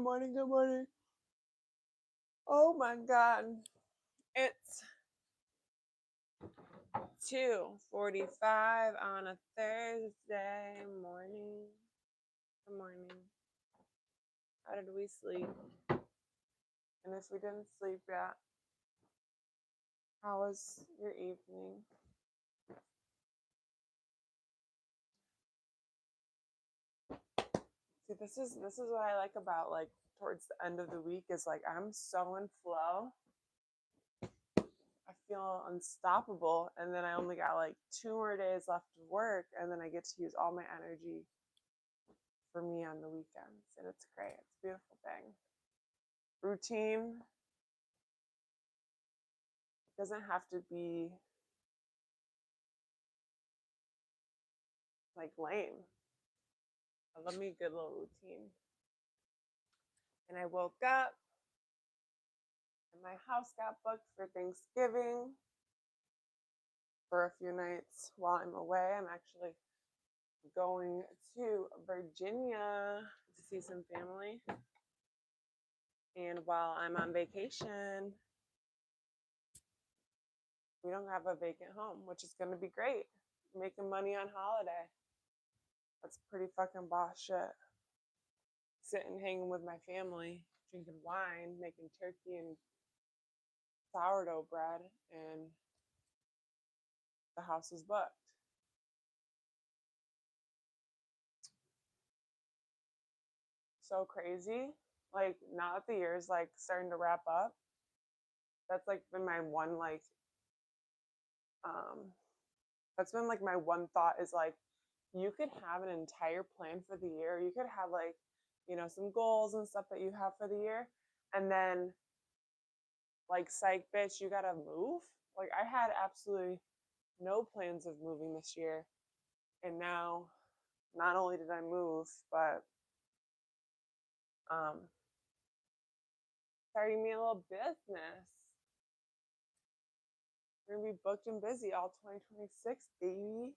morning, good morning. Oh my God. It's 2:45 on a Thursday morning. Good morning. How did we sleep? And if we didn't sleep yet, how was your evening? See, this is what I like about like towards the end of the week is like I'm so in flow. I feel unstoppable, and then I only got like 2 more days left of work, and then I get to use all my energy for me on the weekends, and it's great. It's a beautiful thing. Routine doesn't have to be like lame. I love me a good little routine. And I woke up, and my house got booked for Thanksgiving for a few nights while I'm away. I'm actually going to Virginia to see some family. And while I'm on vacation, we don't have a vacant home, which is going to be great. Making money on holiday. That's pretty fucking boss shit. Sitting, hanging with my family, drinking wine, making turkey and sourdough bread, and the house is booked. So crazy. Like, now that the year's like starting to wrap up, that's like been my one that's been like my one thought is like you could have an entire plan for the year. You could have like, some goals and stuff that you have for the year, and then like psych bitch, you gotta move. Like I had absolutely no plans of moving this year, and now not only did I move, but starting me a little business. We're gonna be booked and busy all 2026, baby.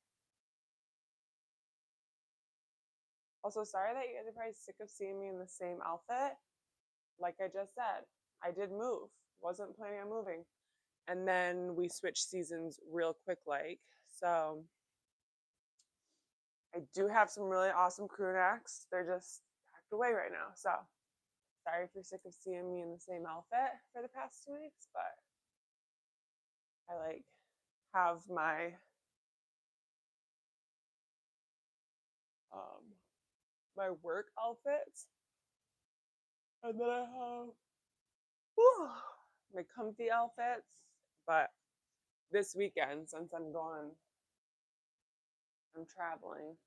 Also, sorry that you guys are probably sick of seeing me in the same outfit. Like I just said, I did move. Wasn't planning on moving. And then we switched seasons real quick, like. So I do have some really awesome crew necks. They're just packed away right now. So sorry if you're sick of seeing me in the same outfit for the past 2 weeks, but I like have my work outfits, and then I have my comfy outfits. But this weekend, since I'm traveling,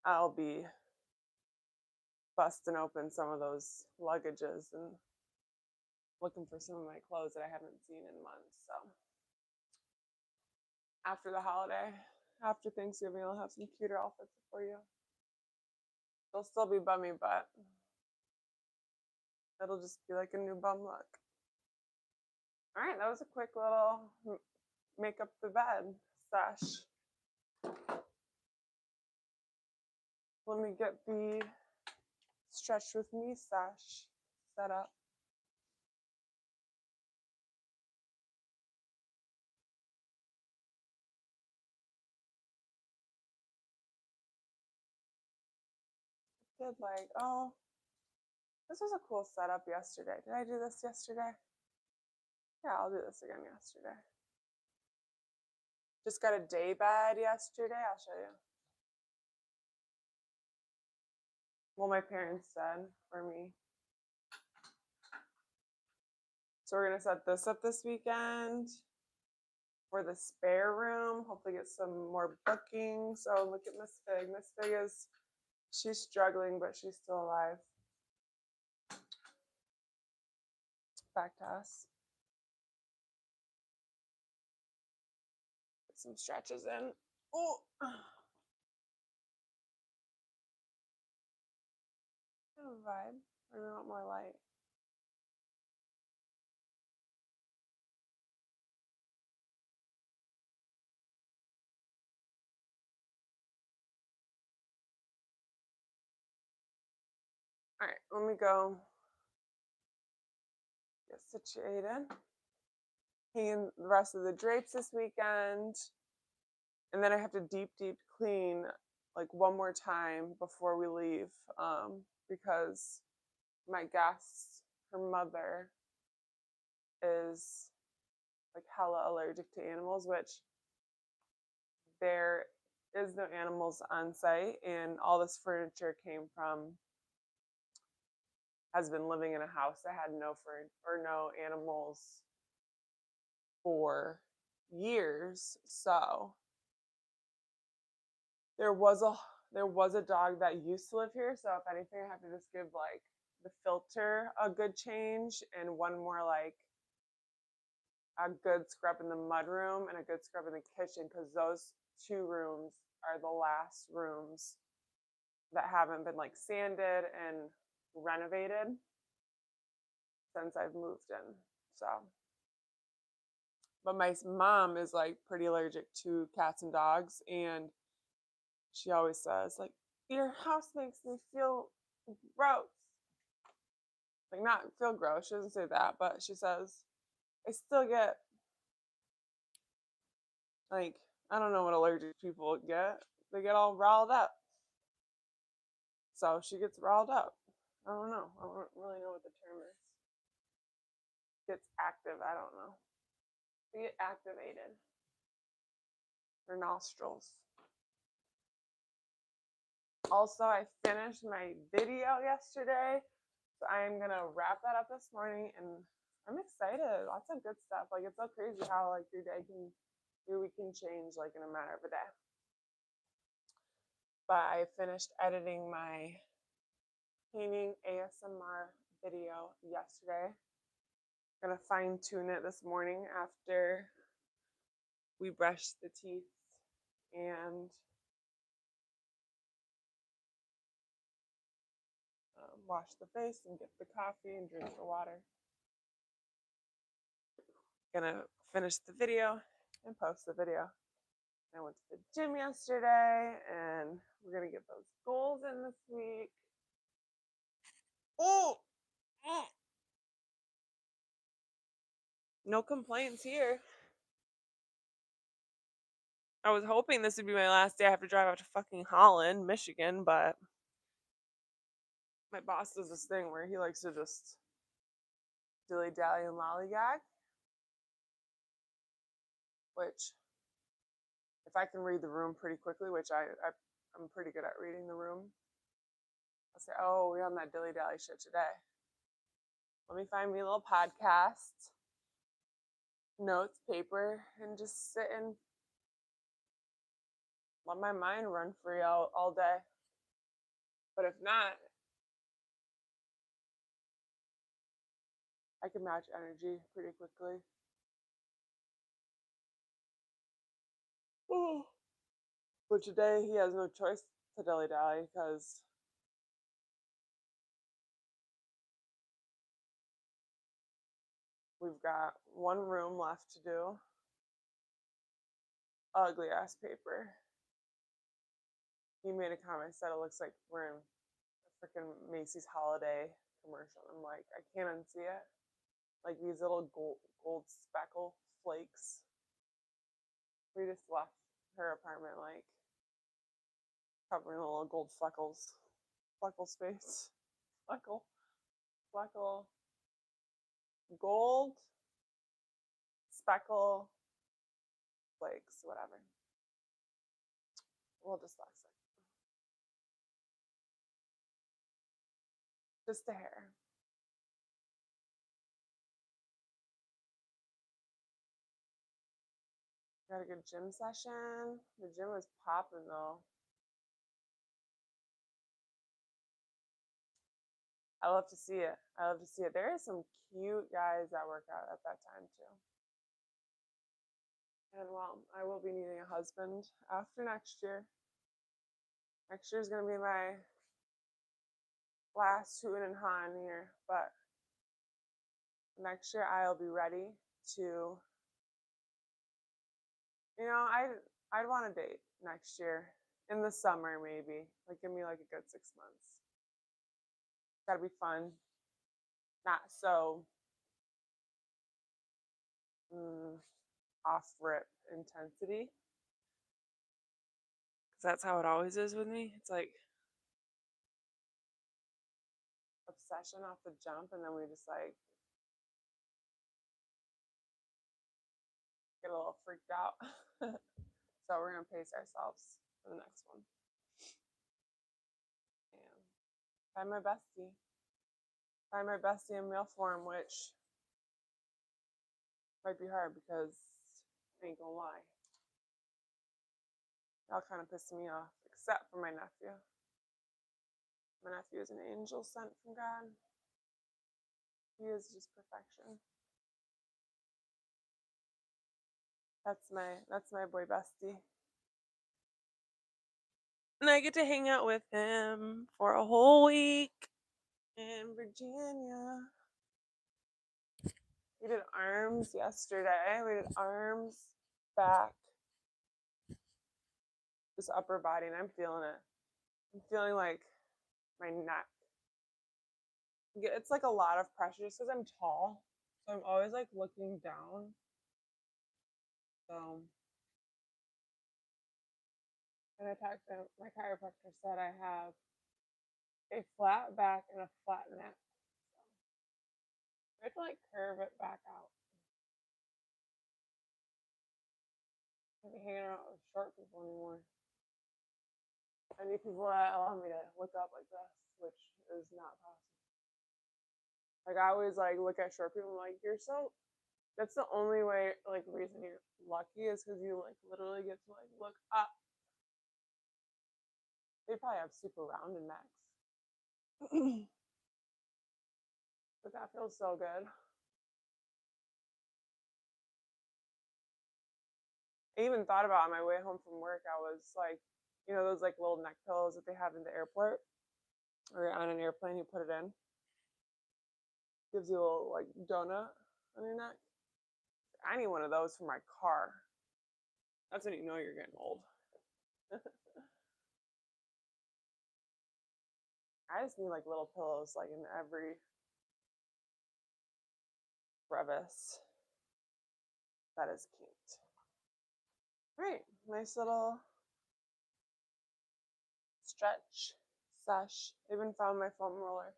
I'll be busting open some of those luggages and looking for some of my clothes that I haven't seen in months. So after the holiday, after Thanksgiving, I'll have some cuter outfits for you. They'll still be bummy, but it'll just be like a new bum look. All right, that was a quick little make up the bed sesh. Let me get the stretch with me sesh set up. Did like, oh, this was a cool setup yesterday. Did I do this yesterday? Yeah, I'll do this again yesterday. Just got a day bed yesterday. I'll show you. Well, my parents said for me. So we're gonna set this up this weekend for the spare room. Hopefully get some more bookings. So look at Miss Fig. Miss Fig she's struggling, but she's still alive. Back to us. Put some stretches in. Oh. Kind of vibe. Or we want more light. All right, let me go get situated. Hanging the rest of the drapes this weekend. And then I have to deep clean like one more time before we leave, because my guest, her mother, is like hella allergic to animals, which there is no animals on site, and all this furniture came from has been living in a house that had no animals for years. So there was a dog that used to live here. So if anything, I have to just give like the filter a good change and one more like a good scrub in the mudroom and a good scrub in the kitchen, because those two rooms are the last rooms that haven't been like sanded and renovated since I've moved in. So, but my mom is like pretty allergic to cats and dogs, and she always says like, your house makes me feel gross. Like, not feel gross, she doesn't say that, but she says I still get like, I don't know what allergic people get. They get all riled up. So she gets riled up. I don't know. I don't really know what the term is. Gets active. I don't know. They get activated. Her nostrils. Also, I finished my video yesterday. So I am going to wrap that up this morning. And I'm excited. Lots of good stuff. Like, it's so crazy how like your week can change like in a matter of a day. But I finished editing my painting ASMR video yesterday. Gonna fine tune it this morning after we brush the teeth and wash the face and get the coffee and drink the water. Gonna finish the video and post the video. I went to the gym yesterday and we're gonna get those goals in this week. Oh, no complaints here. I was hoping this would be my last day. I have to drive out to fucking Holland, Michigan, but my boss does this thing where he likes to just dilly-dally and lollygag, which if I can read the room pretty quickly, which I'm pretty good at reading the room, I'll say, oh, we're on that dilly-dally shit today. Let me find me a little podcast, notes, paper, and just sit and let my mind run free all day. But if not, I can match energy pretty quickly. But today he has no choice to dilly-dally because we've got one room left to do. Ugly ass paper. He made a comment, said it looks like we're in a freaking Macy's holiday commercial. I'm like, I can't unsee it. Like these little gold speckle flakes. We just left her apartment like covering the little gold freckles. Freckle space. Freckle. Gold speckle flakes, whatever. We'll just dyslexic. Just a hair. Got a good gym session. The gym was popping though. I love to see it. There are some cute guys that work out at that time too. And well, I will be needing a husband after next year. Next year is going to be my last Huon and Han year, but next year I'll be ready to, I'd want to date next year in the summer maybe. Like give me like a good 6 months. got to be fun, not so off rip intensity. Because that's how it always is with me. It's like obsession off the jump, and then we just like get a little freaked out. So we're gonna pace ourselves for the next one. And find my bestie. Find my bestie in male form, which might be hard because I ain't gonna lie. Y'all kind of pissed me off, except for my nephew. My nephew is an angel sent from God. He is just perfection. That's my boy bestie. And I get to hang out with him for a whole week in Virginia. We did arms yesterday. We did arms, back, just upper body, and I'm feeling it. I'm feeling like my neck. It's like a lot of pressure just because I'm tall. So I'm always like looking down. So, and I talked to my chiropractor said I have a flat back and a flat neck. So I have to like curve it back out. I can't be hanging out with short people anymore. I need people that allow me to look up like this, which is not possible. Like I always like look at short people. I'm like, you're so. That's the only way. Like the reason you're lucky is because you like literally get to like look up. They probably have super rounded necks. But that feels so good. I even thought about on my way home from work, I was like, you know, those like little neck pillows that they have in the airport or on an airplane, you put it in. Gives you a little like donut on your neck. I need one of those for my car. That's when you know you're getting old. I just need like little pillows like in every crevice. That is cute. All right, nice little stretch sesh. I even found my foam roller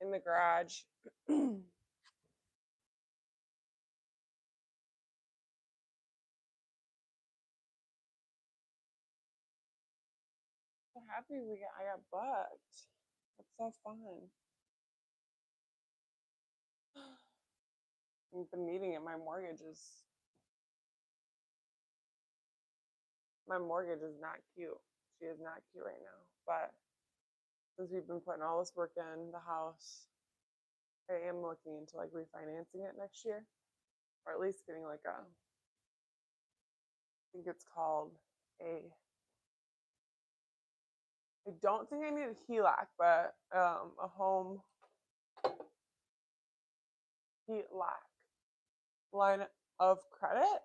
in the garage. So happy I got booked. That's so fun. I've been needing it. My mortgage is not cute. She is not cute right now. But since we've been putting all this work in the house, I am looking into like refinancing it next year. Or at least getting like I think it's called I don't think I need a HELOC, but a home HELOC line of credit.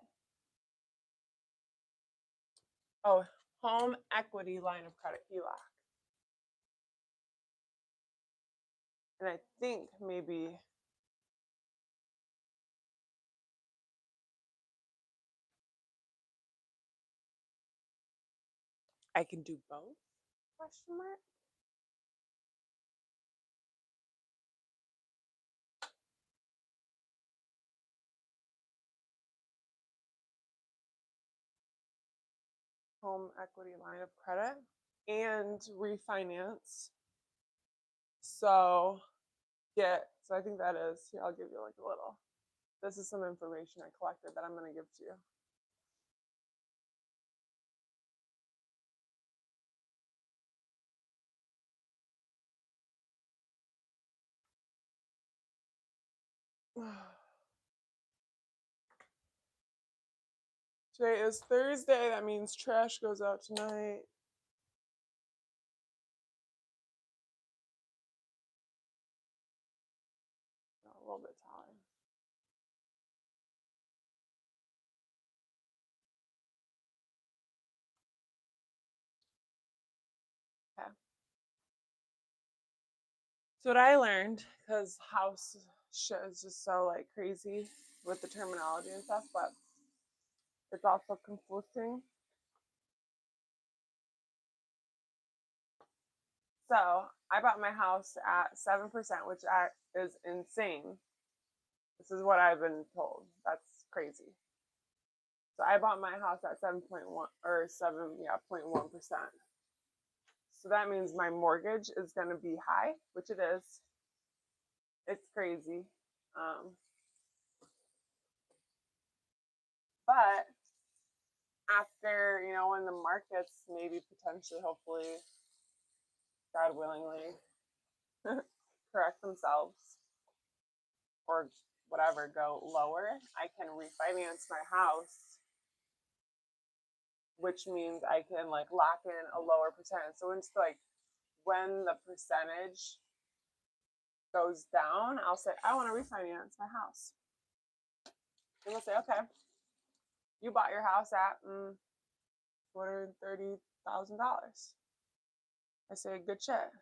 Oh, home equity line of credit, HELOC. And I think maybe I can do both? Question mark. Home equity line of credit and refinance. So I think that is, here, I'll give you like a little, this is some information I collected that I'm going to give to you. Today is Thursday. That means trash goes out tonight. A little bit taller. Okay. So what I learned, because house shit is just so like crazy with the terminology and stuff, but it's also conflicting. So I bought my house at 7%, which is insane. This is what I've been told. That's crazy. So I bought my house at 7.1 or 0.1%. So that means my mortgage is going to be high, which it is. It's crazy. But after, when the markets maybe potentially, hopefully, God willingly, correct themselves or whatever, go lower, I can refinance my house, which means I can like lock in a lower percentage. So it's like when the percentage goes down, I'll say, I want to refinance my house. And they'll say, okay, you bought your house at $230,000. I say, good shit.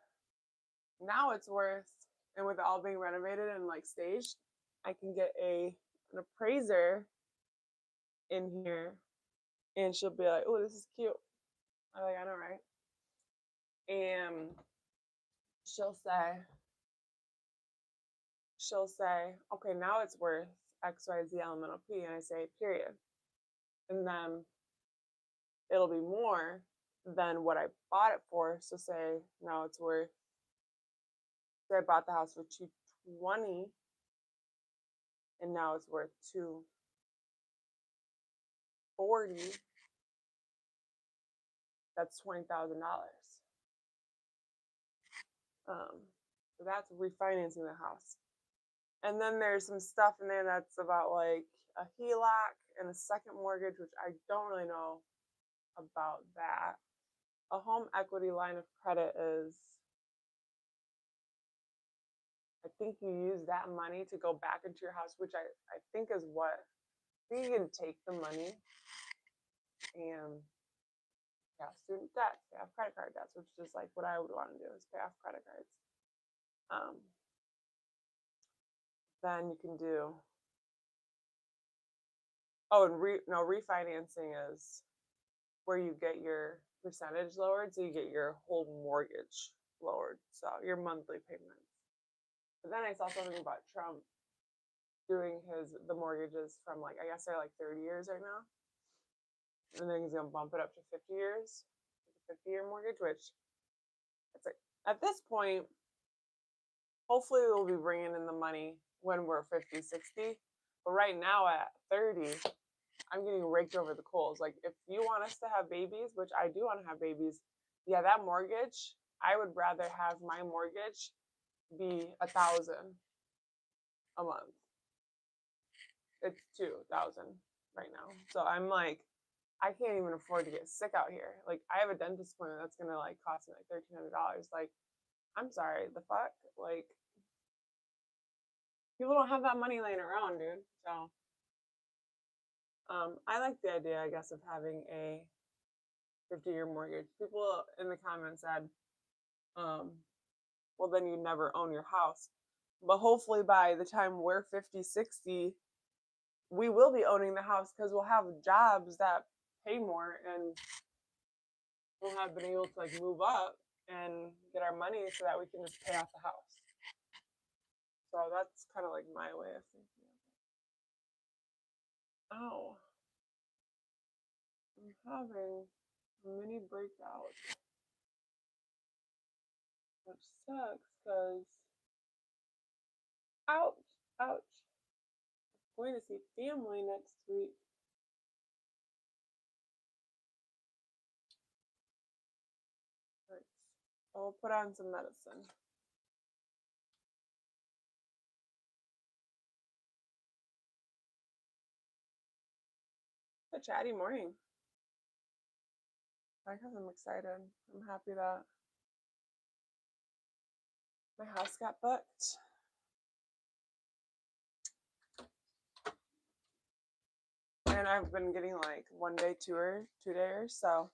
Now it's worth, and with it all being renovated and like staged, I can get an appraiser in here and she'll be like, oh, this is cute. I'm like, I know, right? And she'll say, okay, now it's worth XYZ elemental P. And I say, period. And then it'll be more than what I bought it for. So say now it's worth, say I bought the house for $220 and now it's worth $240. That's $20,000. So that's refinancing the house. And then there's some stuff in there that's about like a HELOC and a second mortgage, which I don't really know about that. A home equity line of credit is, I think you use that money to go back into your house, which I think is what, I think you can take the money and pay off student debt, pay off credit card debts, which is like what I would want to do is pay off credit cards. Then you can do, refinancing is where you get your percentage lowered, so you get your whole mortgage lowered, so your monthly payments. But then I saw something about Trump doing the mortgages from like, I guess they're like 30 years right now, and then he's gonna bump it up to 50 years, 50-year mortgage, which it's like, at this point, hopefully we'll be bringing in the money when we're 50, 60. But right now at 30, I'm getting raked over the coals. Like, if you want us to have babies, which I do want to have babies, yeah, that mortgage, I would rather have my mortgage be $1,000 a month. It's $2,000 right now. So I'm like, I can't even afford to get sick out here. Like, I have a dentist appointment that's gonna like cost me like $1,300. Like, I'm sorry, the fuck? Like, people don't have that money laying around, dude. So I like the idea, I guess, of having a 50-year mortgage. People in the comments said, well, then you never own your house. But hopefully by the time we're 50, 60, we will be owning the house because we'll have jobs that pay more and we'll have been able to like move up and get our money so that we can just pay off the house. So that's kind of like my way of thinking of it. Oh, I'm having a mini breakout, which sucks because, ouch, ouch. I'm going to see family next week. I'll put on some medicine. It's a chatty morning. Because I'm excited. I'm happy that my house got booked. And I've been getting like 1-day tour, 2-dayers, so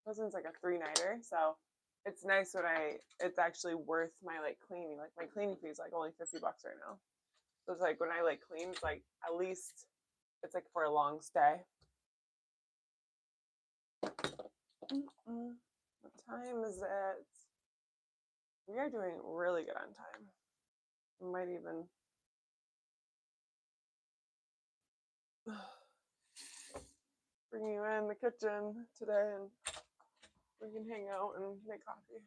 This one's like a 3-nighter, so it's nice when it's actually worth my like cleaning. Like my cleaning fee is like only $50 right now. So it's like when I like clean, it's like at least it's like for a long stay. What time is it? We are doing really good on time. We might even bring you in the kitchen today and we can hang out and make coffee.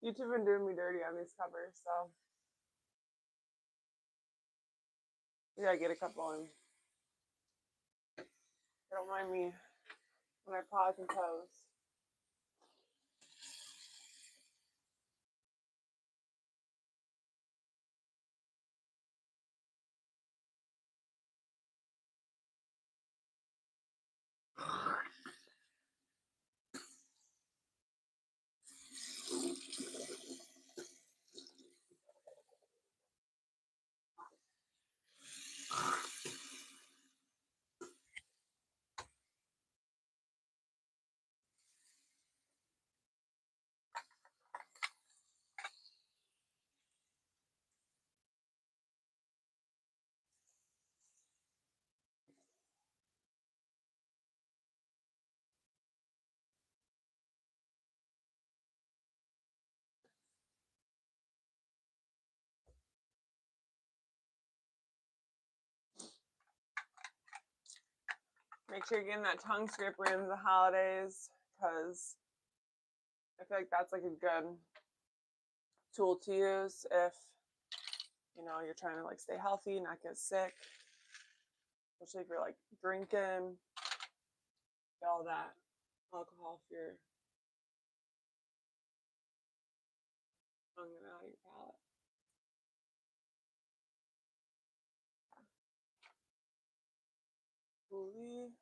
YouTube been doing me dirty on these covers, so we gotta get a couple in. Don't mind me when I pause and pose. Make sure you're getting that tongue scraper in the holidays, because I feel like that's like a good tool to use if you're trying to like stay healthy, not get sick, especially if you're like drinking, get all that alcohol off your tongue and out of your palate. Slowly.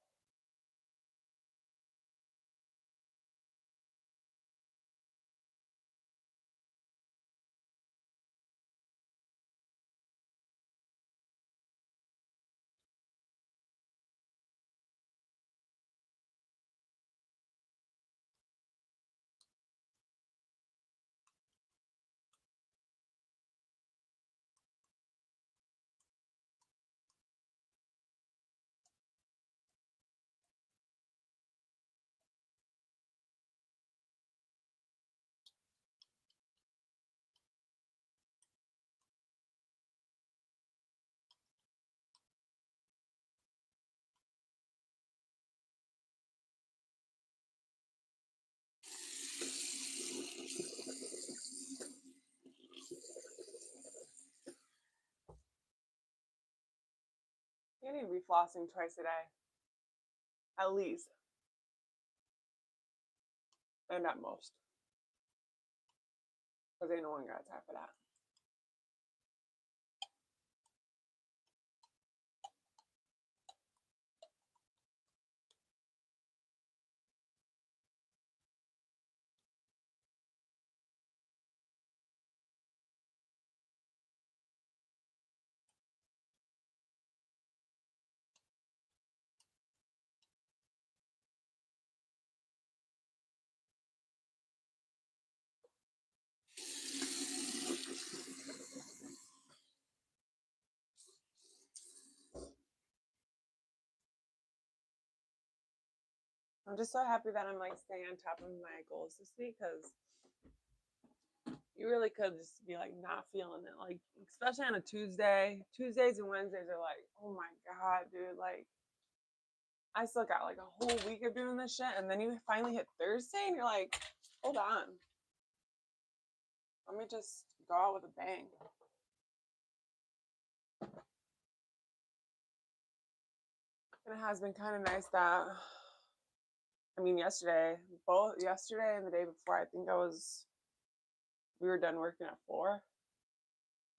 You need to be flossing twice a day, at least, and at most, because ain't no one got time for that. I'm just so happy that I'm like staying on top of my goals this week because you really could just be like not feeling it. Like, especially on a Tuesday. Tuesdays and Wednesdays are like, oh my God, dude. Like, I still got like a whole week of doing this shit. And then you finally hit Thursday and you're like, hold on. Let me just go out with a bang. And it has been kind of nice that, I mean, both yesterday and the day before, I think we were done working at 4,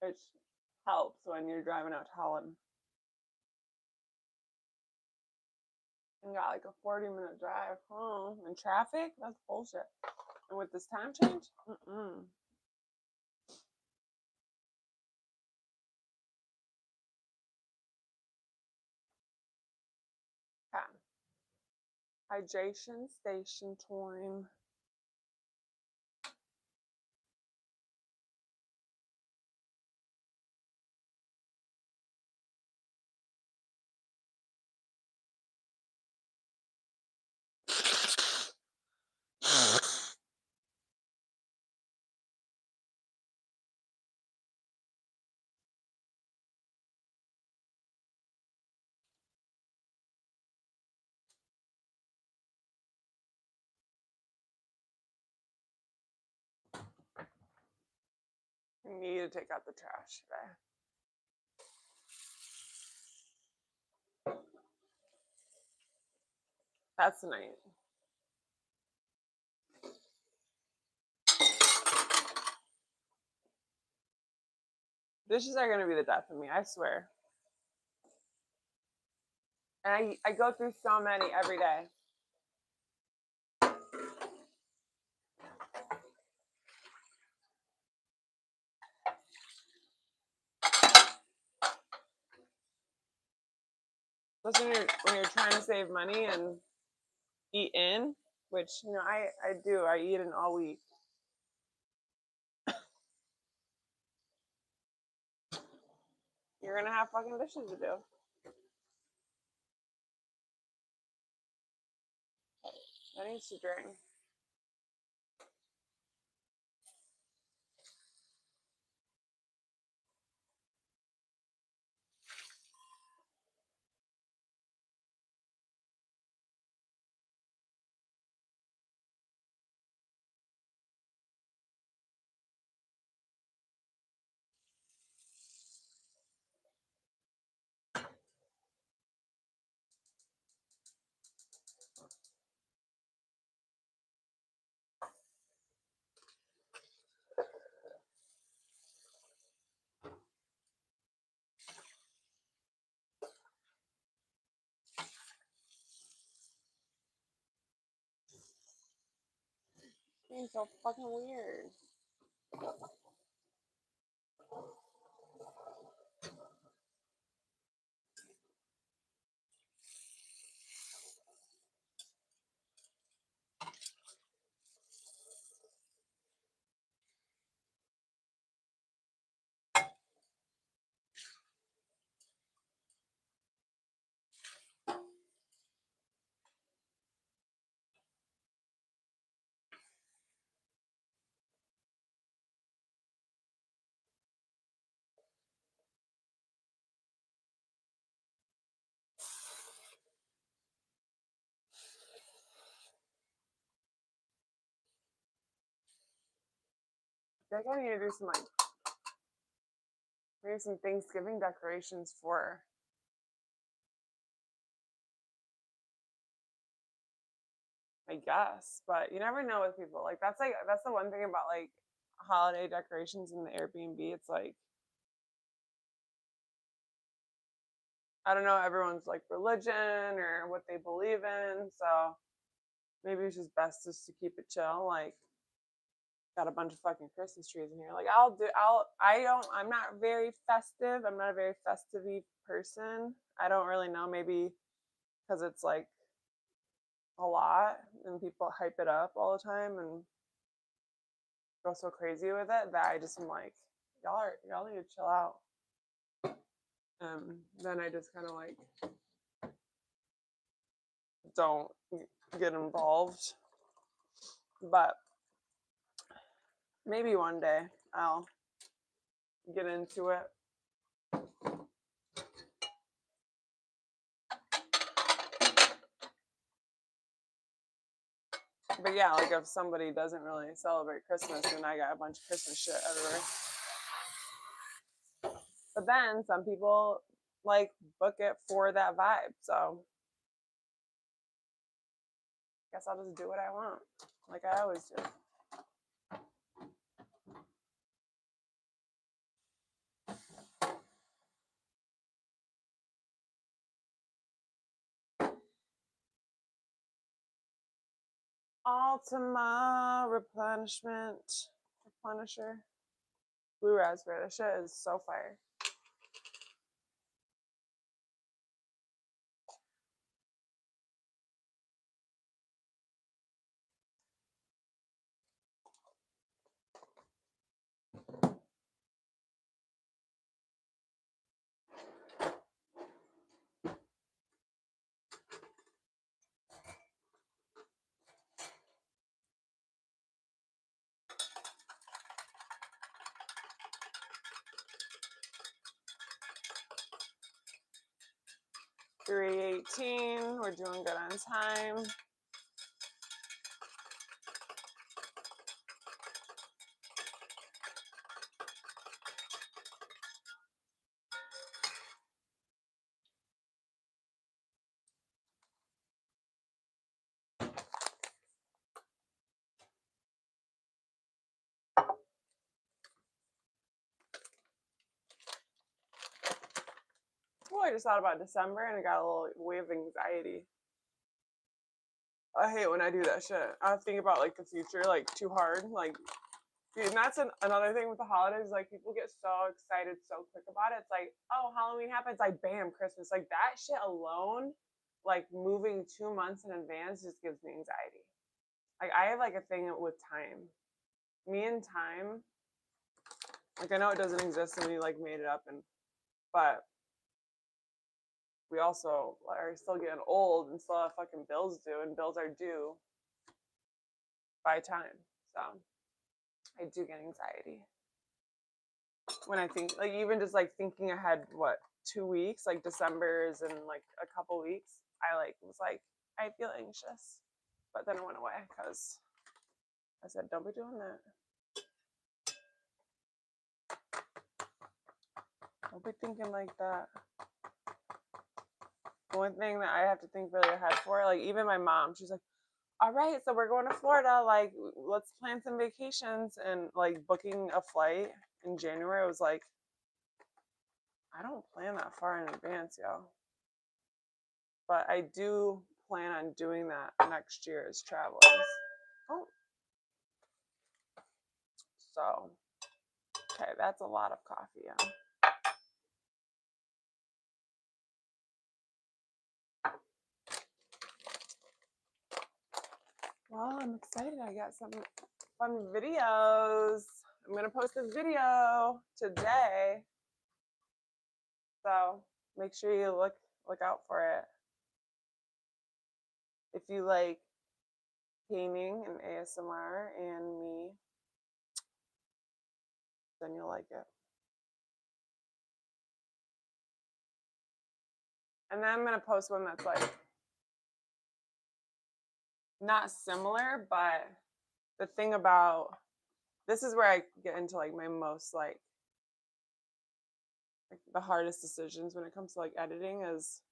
which helps when you're driving out to Holland. And got like a 40-minute drive home in traffic. That's bullshit. And with this time change, Okay. Hydration station time. I need to take out the trash today. That's the night. Dishes are going to be the death of me, I swear. And I go through so many every day. Especially when you're trying to save money and eat in, which, I do. I eat in all week. You're going to have fucking dishes to do. That needs to drink. Being so fucking weird. I think I need to do maybe some Thanksgiving decorations for I guess, but you never know with people. Like that's the one thing about like holiday decorations in the Airbnb. It's like I don't know everyone's like religion or what they believe in, so maybe it's just best just to keep it chill. Like got a bunch of fucking Christmas trees in here. Like I'm not very festive. I'm not a very festive person. I don't really know, maybe because it's like a lot and people hype it up all the time and go so crazy with it that I just am like, y'all need to chill out. Then I just kind of like don't get involved. But maybe one day I'll get into it. But yeah, like if somebody doesn't really celebrate Christmas, then I got a bunch of Christmas shit everywhere. But then some people like book it for that vibe. So I guess I'll just do what I want, like I always do. Ultima replenisher. Blue raspberry. That shit is so fire. $3.18. We're doing good on time. Oh, I just thought about December and I got a little wave of anxiety. I hate when I do that shit. I think about like the future like too hard. Like, dude, and that's another thing with the holidays. Like people get so excited so quick about it. It's like, oh, Halloween happens, like bam, Christmas. Like that shit alone, like moving 2 months in advance just gives me anxiety. Like I have like a thing with time. Me and time. Like I know it doesn't exist and we like made it up but we also are still getting old and still have fucking bills due, and bills are due by time. So I do get anxiety when I think, like, even just like thinking ahead, what, 2 weeks, like December is in like a couple weeks. I like was like, I feel anxious, but then it went away because I said, don't be doing that. Don't be thinking like that. One thing that I have to think really ahead for, like even my mom, she's like, all right, so we're going to Florida, like let's plan some vacations, and like booking a flight in January was like, I don't plan that far in advance, yo. But I do plan on doing that next year as travelers. Oh. So, okay, that's a lot of coffee, yeah. Well, I'm excited. I got some fun videos. I'm gonna post a video today. So make sure you look out for it. If you like painting and ASMR and me, then you'll like it. And then I'm gonna post one that's like not similar, but the thing about this is where I get into like my most like the hardest decisions when it comes to like editing is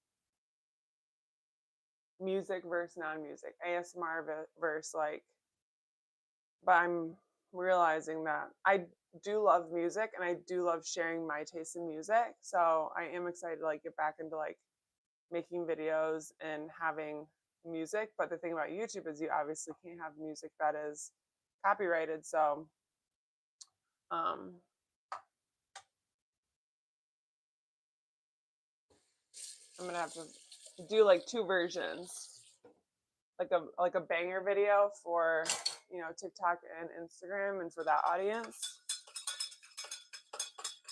music versus non-music, ASMR versus like, but I'm realizing that I do love music and I do love sharing my taste in music. So I am excited to like get back into like making videos and having music. But the thing about YouTube is you obviously can't have music that is copyrighted. So I'm gonna have to do like two versions, like a banger video for, you know, TikTok and Instagram and for that audience,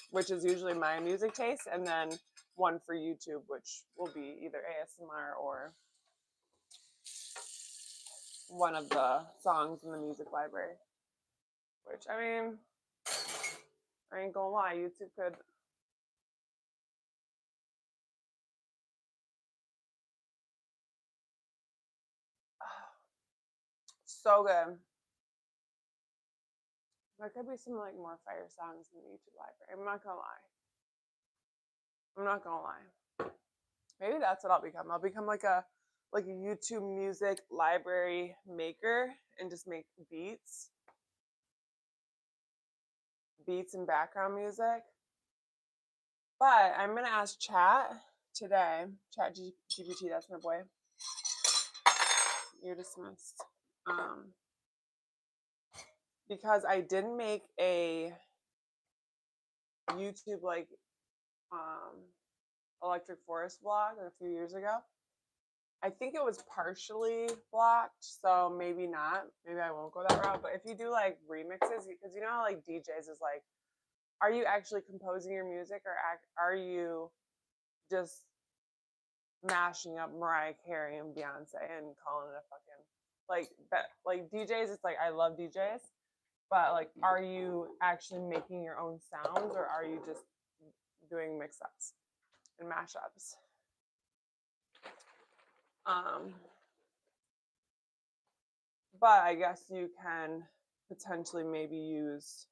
which is usually my music taste, and then one for YouTube, which will be either ASMR or one of the songs in the music library. Which, I mean, I ain't gonna lie, YouTube could. So good. There could be some like more fire songs in the YouTube library. I'm not gonna lie. I'm not gonna lie. Maybe that's what I'll become. I'll become like a YouTube music library maker and just make beats and background music. But I'm gonna ask Chat today. Chat GPT, that's my boy. You're dismissed. Because I didn't make a YouTube like Electric Forest vlog a few years ago. I think it was partially blocked, so maybe not. Maybe I won't go that route. But if you do like remixes, because you know how like DJs is like, are you actually composing your music or are you just mashing up Mariah Carey and Beyonce and calling it a fucking like that? Like DJs, it's like I love DJs, but like, are you actually making your own sounds or are you just doing mix-ups and mashups? But I guess you can potentially maybe use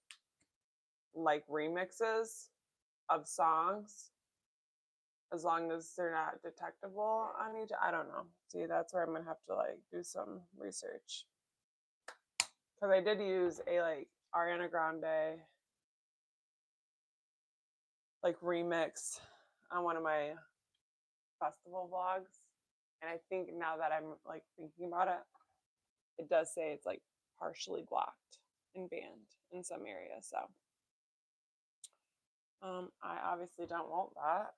like remixes of songs as long as they're not detectable on each. I don't know. See, that's where I'm gonna have to like do some research, because I did use a like Ariana Grande like remix on one of my festival vlogs, and I think now that I'm like thinking about it, it does say it's like partially blocked and banned in some areas. So I obviously don't want that.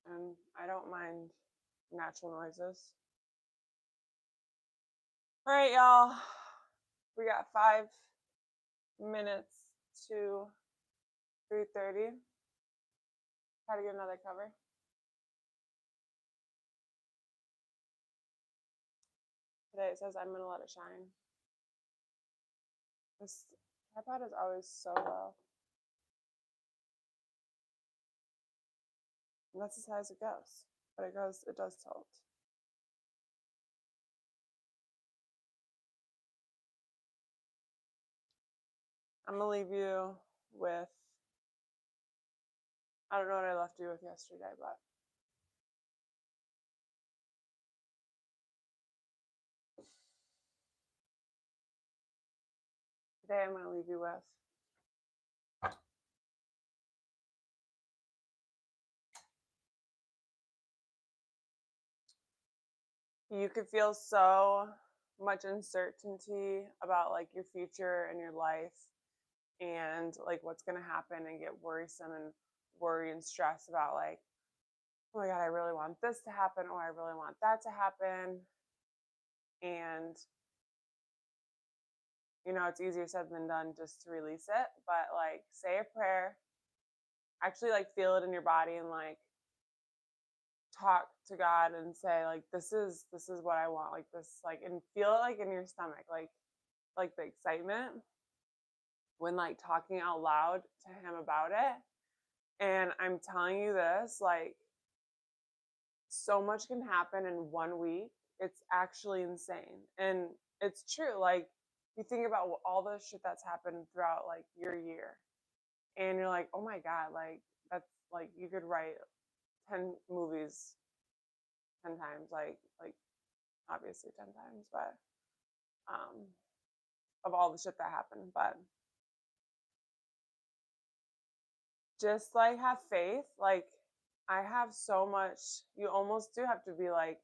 And I don't mind natural noises. All right, y'all. We got 5 minutes to 3:30. Try to get another cover. Today it says I'm gonna let it shine. This tripod is always so low. And that's as high as it goes. But it does tilt. I'm gonna leave you with, I don't know what I left you with yesterday, but today I'm gonna leave you with, you could feel so much uncertainty about like your future and your life and like what's going to happen, and get worrisome and worry and stress about like, oh my god, I really want this to happen, or I really want that to happen. And you know, it's easier said than done just to release it, but like say a prayer, actually like feel it in your body, and like talk to God and say like, this is what I want, like this, like, and feel it like in your stomach, like the excitement when like talking out loud to him about it. And I'm telling you this, like, so much can happen in 1 week. It's actually insane. And it's true. Like, you think about all the shit that's happened throughout like your year, and you're like, oh my God, like, that's like, you could write 10 movies 10 times, like obviously 10 times, but of all the shit that happened. But just like have faith. Like, I have so much, you almost do have to be like,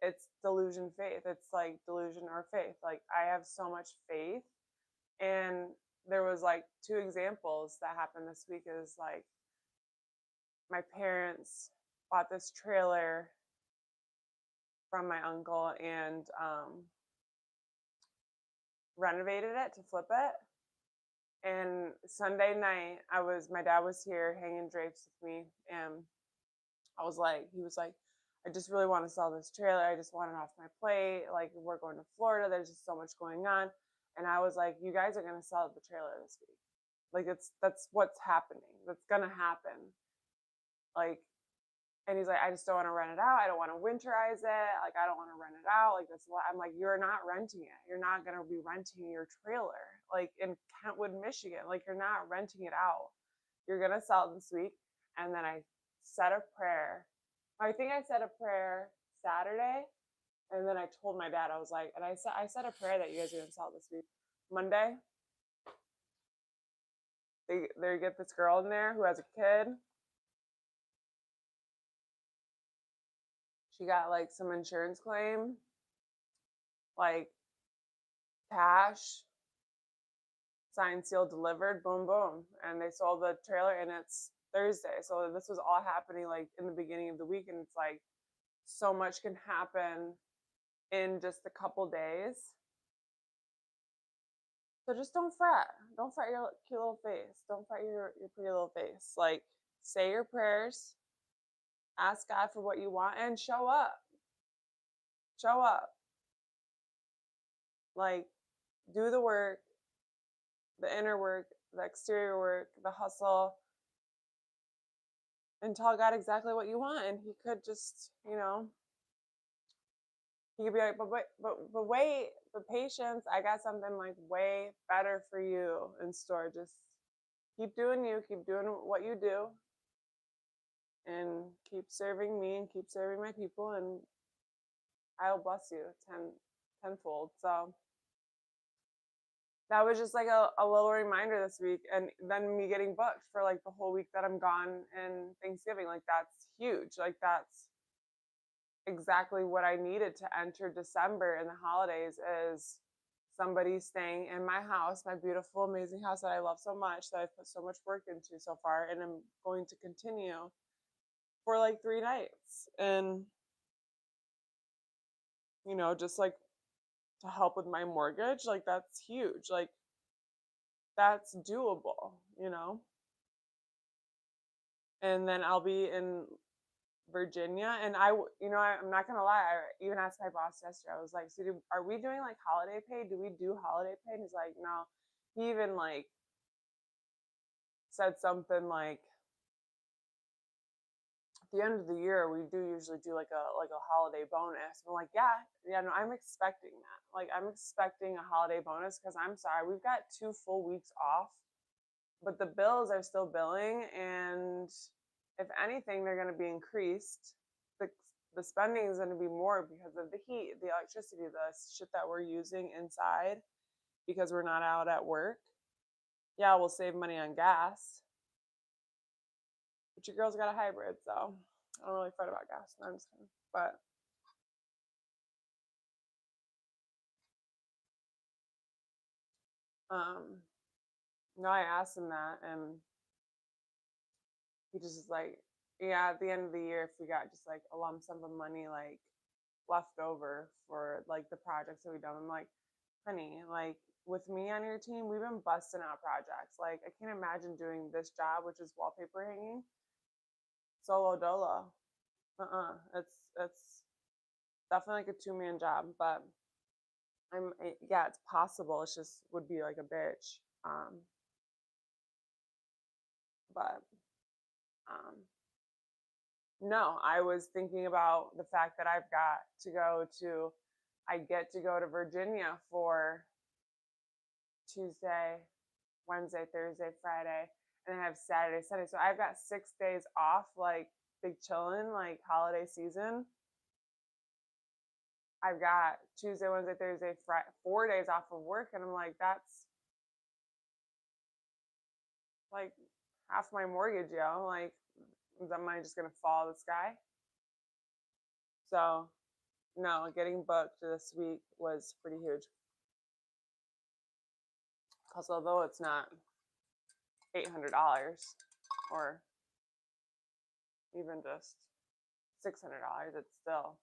it's delusion faith. It's like delusion or faith. Like, I have so much faith. And there was like 2 examples that happened this week. Is like, my parents bought this trailer from my uncle and renovated it to flip it. And Sunday night, my dad was here hanging drapes with me, and he was like, I just really want to sell this trailer. I just want it off my plate. Like, we're going to Florida. There's just so much going on. And I was like, you guys are going to sell the trailer this week. Like, that's what's happening. That's going to happen. Like, and he's like, I just don't want to rent it out. I don't want to winterize it. Like, I don't want to rent it out. Like, that's what I'm like, you're not renting it. You're not going to be renting your trailer, like in Kentwood, Michigan. Like, you're not renting it out. You're going to sell it this week. And then I said a prayer. I think I said a prayer Saturday. And then I told my dad, I was like, and I said a prayer that you guys are going to sell this week. Monday, they get this girl in there who has a kid. She got like some insurance claim, like cash, signed, sealed, delivered, boom, boom. And they sold the trailer, and it's Thursday. So this was all happening like in the beginning of the week. And it's like so much can happen in just a couple days. So just don't fret. Don't fret your cute little face. Don't fret your pretty little face. Like, say your prayers, ask God for what you want, and show up. Show up. Like, do the work, the inner work, the exterior work, the hustle, and tell God exactly what you want. And he could just, he could be like, but wait, but patience, I got something like way better for you in store. Just keep doing you, keep doing what you do, and keep serving me and keep serving my people, and I'll bless you tenfold. So that was just like a little reminder this week. And then me getting booked for like the whole week that I'm gone and Thanksgiving, like that's huge. Like that's exactly what I needed to enter December and the holidays, is somebody staying in my house, my beautiful, amazing house that I love so much, that I've put so much work into so far, and I'm going to continue for like 3 nights. And just like to help with my mortgage, like that's huge. Like that's doable. And then I'll be in Virginia, and I'm not gonna lie, I even asked my boss yesterday. I was like, so are we doing like holiday pay? Do we do holiday pay? And he's like, no. He even like said something like, at the end of the year we do usually do like a holiday bonus. I'm like, yeah, no, I'm expecting that. Like, I'm expecting a holiday bonus, because I'm sorry, we've got 2 full weeks off, but the bills are still billing, and if anything, they're going to be increased. The spending is going to be more because of the heat, the electricity, the shit that we're using inside, because we're not out at work. Yeah, we'll save money on gas, but your girl's got a hybrid, so I don't really fret about gas. No, I'm just kidding. But no, I asked him that, and he just is like, yeah, at the end of the year, if we got just like a lump sum of money like left over for like the projects that we've done, I'm like, honey, like with me on your team, we've been busting out projects. Like, I can't imagine doing this job, which is wallpaper hanging, solo dolo. It's definitely like a 2-man job, but yeah, it's possible. It's just would be like a bitch. But um, no, I was thinking about the fact that I get to go to Virginia for Tuesday, Wednesday, Thursday, Friday, and I have Saturday, Sunday. So I've got 6 days off, like big chillin', like holiday season. I've got Tuesday, Wednesday, Thursday, Friday, 4 days off of work, and I'm like, that's like half my mortgage, yo. Like, is that money just gonna fall out of the sky? So no, getting booked this week was pretty huge. Because although it's not $800 or even just $600, it's still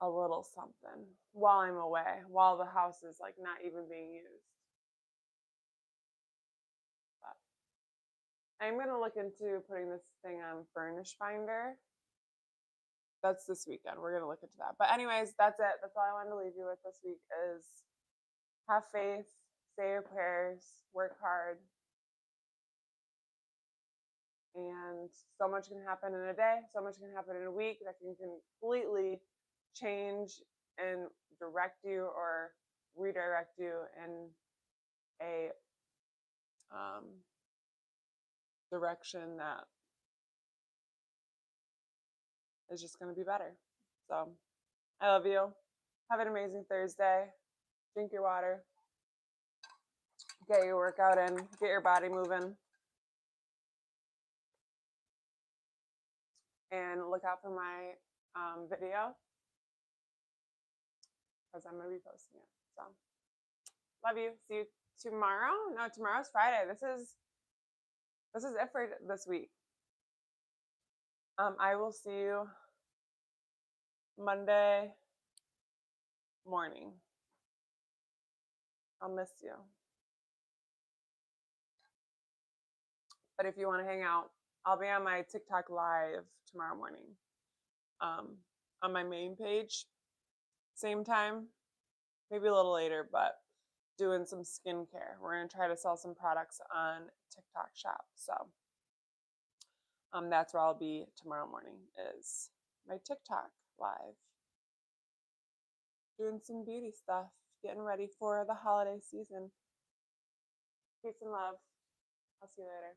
a little something while I'm away, while the house is like not even being used. I'm gonna look into putting this thing on Furnish Finder. That's this weekend. We're gonna look into that. But anyways, that's it. That's all I wanted to leave you with this week is have faith, say your prayers, work hard. And so much can happen in a day, so much can happen in a week that can completely change and direct you or redirect you in a direction that is just going to be better. So I love you. Have an amazing Thursday. Drink your water. Get your workout in. Get your body moving. And look out for my video because I'm going to be posting it. So love you. See you tomorrow. No, tomorrow's Friday. This is it for this week. I will see you Monday morning. I'll miss you. But if you want to hang out, I'll be on my TikTok live tomorrow morning. On my main page, same time, maybe a little later, but doing some skincare. We're going to try to sell some products on TikTok shop. So that's where I'll be tomorrow morning is my TikTok live. Doing some beauty stuff, getting ready for the holiday season. Peace and love. I'll see you later.